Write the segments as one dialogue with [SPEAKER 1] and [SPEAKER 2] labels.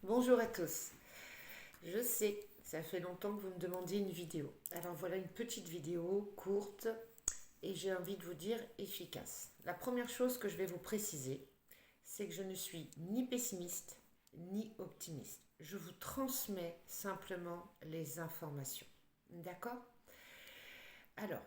[SPEAKER 1] Bonjour à tous. Je sais, ça fait longtemps que vous me demandiez une vidéo. Alors voilà une petite vidéo courte et j'ai envie de vous dire efficace. La première chose que je vais vous préciser, c'est que je ne suis ni pessimiste ni optimiste. Je vous transmets simplement les informations. D'accord? Alors,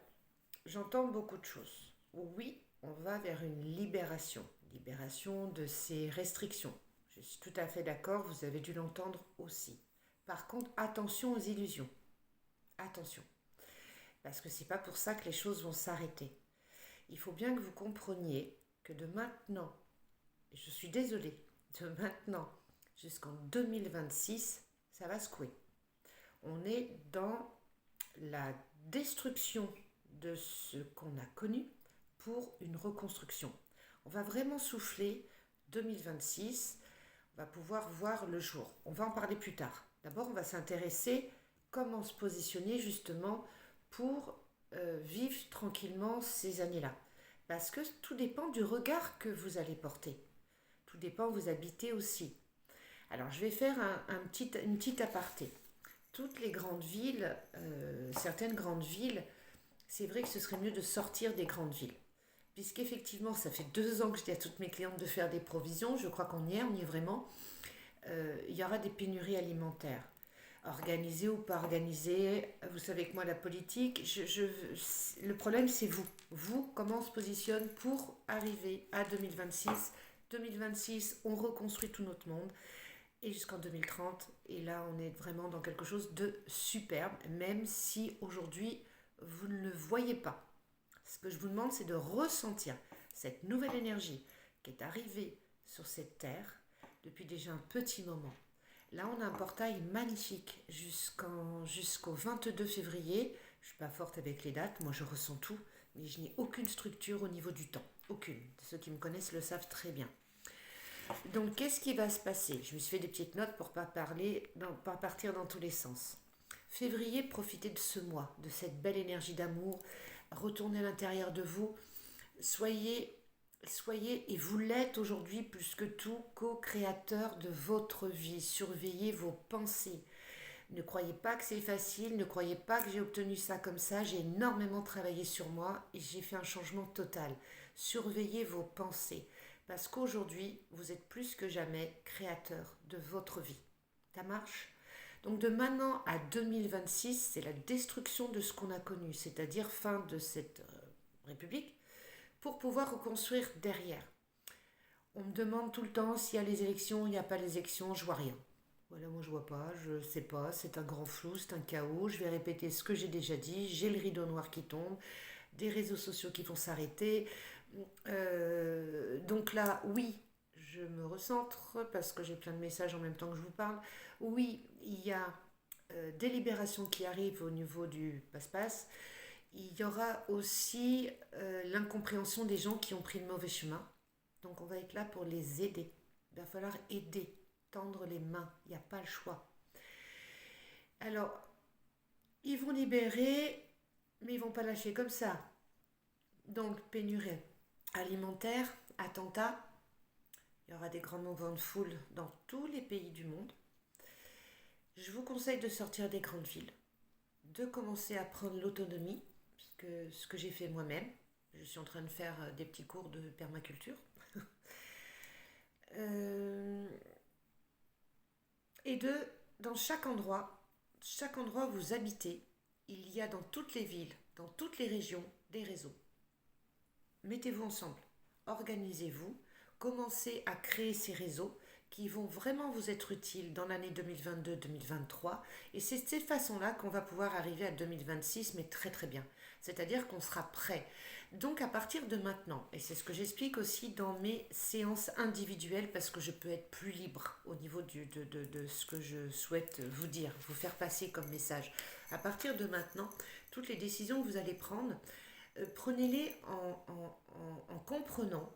[SPEAKER 1] j'entends beaucoup de choses. Oui, on va vers une libération. Libération de ces restrictions. Je suis tout à fait d'accord, vous avez dû l'entendre aussi. Par contre, attention aux illusions. Attention. Parce que c'est pas pour ça que les choses vont s'arrêter. Il faut bien que vous compreniez que de maintenant, et je suis désolée, de maintenant jusqu'en 2026, ça va secouer. On est dans la destruction de ce qu'on a connu pour une reconstruction. On va vraiment souffler 2026, on va pouvoir voir le jour. On va en parler plus tard. D'abord, on va s'intéresser comment se positionner justement pour vivre tranquillement ces années-là. Parce que tout dépend du regard que vous allez porter. Tout dépend où vous habitez aussi. Alors, je vais faire une petite aparté. Toutes les grandes villes, certaines grandes villes, c'est vrai que ce serait mieux de sortir des grandes villes. Puisqu'effectivement, ça fait 2 ans que je dis à toutes mes clientes de faire des provisions, je crois on y est vraiment. Il y aura des pénuries alimentaires. Organisées ou pas organisées, vous savez que moi, la politique, le problème, c'est vous. Vous, comment on se positionne pour arriver à 2026. 2026, on reconstruit tout notre monde et jusqu'en 2030. Et là, on est vraiment dans quelque chose de superbe, même si aujourd'hui, vous ne le voyez pas. Ce que je vous demande, c'est de ressentir cette nouvelle énergie qui est arrivée sur cette terre depuis déjà un petit moment. Là, on a un portail magnifique jusqu'au 22 février. Je ne suis pas forte avec les dates, moi je ressens tout, mais je n'ai aucune structure au niveau du temps. Aucune. Ceux qui me connaissent le savent très bien. Donc, qu'est-ce qui va se passer? Je me suis fait des petites notes pour pas partir dans tous les sens. Février, profitez de ce mois, de cette belle énergie d'amour. Retournez à l'intérieur de vous. Soyez, soyez, et vous l'êtes aujourd'hui plus que tout, co-créateur de votre vie. Surveillez vos pensées. Ne croyez pas que c'est facile, ne croyez pas que j'ai obtenu ça comme ça. J'ai énormément travaillé sur moi et j'ai fait un changement total. Surveillez vos pensées. Parce qu'aujourd'hui, vous êtes plus que jamais créateur de votre vie. Ça marche? Donc de maintenant à 2026, c'est la destruction de ce qu'on a connu, c'est-à-dire fin de cette République, pour pouvoir reconstruire derrière. On me demande tout le temps s'il y a les élections, il n'y a pas les élections, je vois rien. Voilà, moi je vois pas, je sais pas, c'est un grand flou, c'est un chaos, je vais répéter ce que j'ai déjà dit, j'ai le rideau noir qui tombe, des réseaux sociaux qui vont s'arrêter. Donc là, oui, je me recentre parce que j'ai plein de messages en même temps que je vous parle. Oui, il y a des libérations qui arrivent au niveau du passe-passe. Il y aura aussi l'incompréhension des gens qui ont pris le mauvais chemin. Donc on va être là pour les aider. Il va falloir aider, tendre les mains. Il n'y a pas le choix. Alors, ils vont libérer, mais ils vont pas lâcher comme ça. Donc, pénurie alimentaire, attentats. Il y aura des grands mouvements de foule dans tous les pays du monde. Je vous conseille de sortir des grandes villes, de commencer à prendre l'autonomie, puisque ce que j'ai fait moi-même, je suis en train de faire des petits cours de permaculture. Euh, et dans chaque endroit où vous habitez, il y a dans toutes les villes, dans toutes les régions, des réseaux. Mettez-vous ensemble, organisez-vous, commencez à créer ces réseaux qui vont vraiment vous être utiles dans l'année 2022-2023. Et c'est de cette façon-là qu'on va pouvoir arriver à 2026, mais très très bien. C'est-à-dire qu'on sera prêt. Donc à partir de maintenant, et c'est ce que j'explique aussi dans mes séances individuelles, parce que je peux être plus libre au niveau de ce que je souhaite vous dire, vous faire passer comme message. À partir de maintenant, toutes les décisions que vous allez prendre, prenez-les en comprenant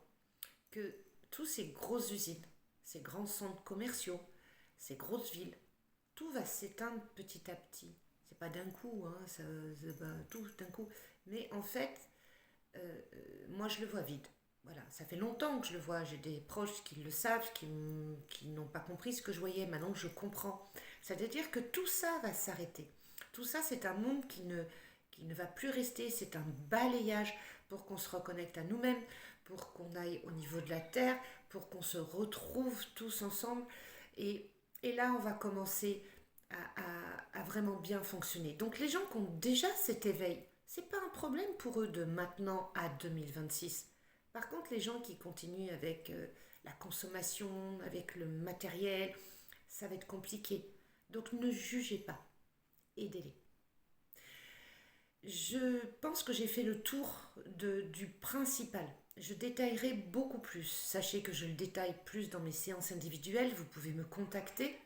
[SPEAKER 1] que tous ces grosses usines, ces grands centres commerciaux, ces grosses villes, tout va s'éteindre petit à petit. C'est pas d'un coup, hein, c'est pas tout d'un coup. Mais en fait, moi je le vois vide. Voilà, ça fait longtemps que je le vois. J'ai des proches qui le savent, qui n'ont pas compris ce que je voyais. Maintenant, je comprends. C'est-à-dire que tout ça va s'arrêter. Tout ça, c'est un monde qui ne va plus rester. C'est un balayage pour qu'on se reconnecte à nous-mêmes, pour qu'on aille au niveau de la terre, pour qu'on se retrouve tous ensemble. Et, et là, on va commencer à vraiment bien fonctionner. Donc, les gens qui ont déjà cet éveil, c'est pas un problème pour eux de maintenant à 2026. Par contre, les gens qui continuent avec la consommation, avec le matériel, ça va être compliqué. Donc ne jugez pas, aidez-les. Je pense que j'ai fait le tour du principal. Je détaillerai beaucoup plus. Sachez que je le détaille plus dans mes séances individuelles. Vous pouvez me contacter.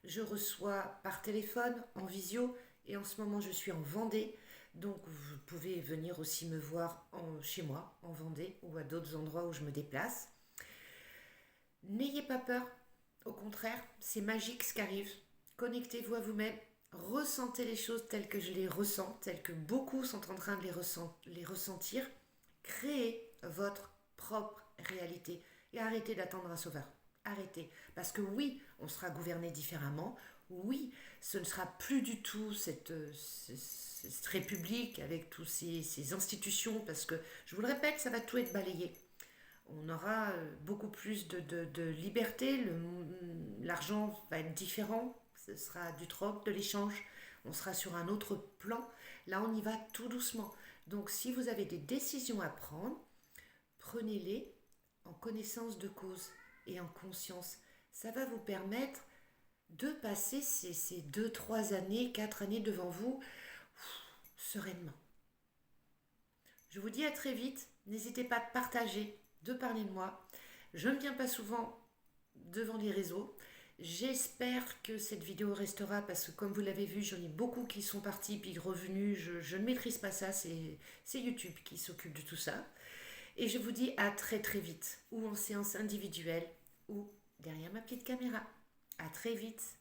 [SPEAKER 1] Je reçois par téléphone, en visio, et en ce moment je suis en Vendée. Donc vous pouvez venir aussi me voir chez moi, en Vendée, ou à d'autres endroits où je me déplace. N'ayez pas peur, au contraire, c'est magique ce qui arrive. Connectez-vous à vous-même, ressentez les choses telles que je les ressens, telles que beaucoup sont en train de les ressentir. Créez votre propre réalité et arrêtez d'attendre un sauveur. Arrêtez. Parce que oui, on sera gouverné différemment. Oui, ce ne sera plus du tout cette république avec toutes ces institutions. Parce que, je vous le répète, ça va tout être balayé. On aura beaucoup plus de liberté, l'argent va être différent, ce sera du troc, de l'échange, on sera sur un autre plan. Là, on y va tout doucement. Donc, si vous avez des décisions à prendre, prenez-les en connaissance de cause et en conscience. Ça va vous permettre de passer ces 2, 3 années, 4 années devant vous sereinement. Je vous dis à très vite. N'hésitez pas à partager, de parler de moi. Je ne viens pas souvent devant les réseaux. J'espère que cette vidéo restera parce que comme vous l'avez vu, j'en ai beaucoup qui sont partis puis revenus. Je ne maîtrise pas ça, c'est YouTube qui s'occupe de tout ça. Et je vous dis à très très vite, ou en séance individuelle, ou derrière ma petite caméra. À très vite.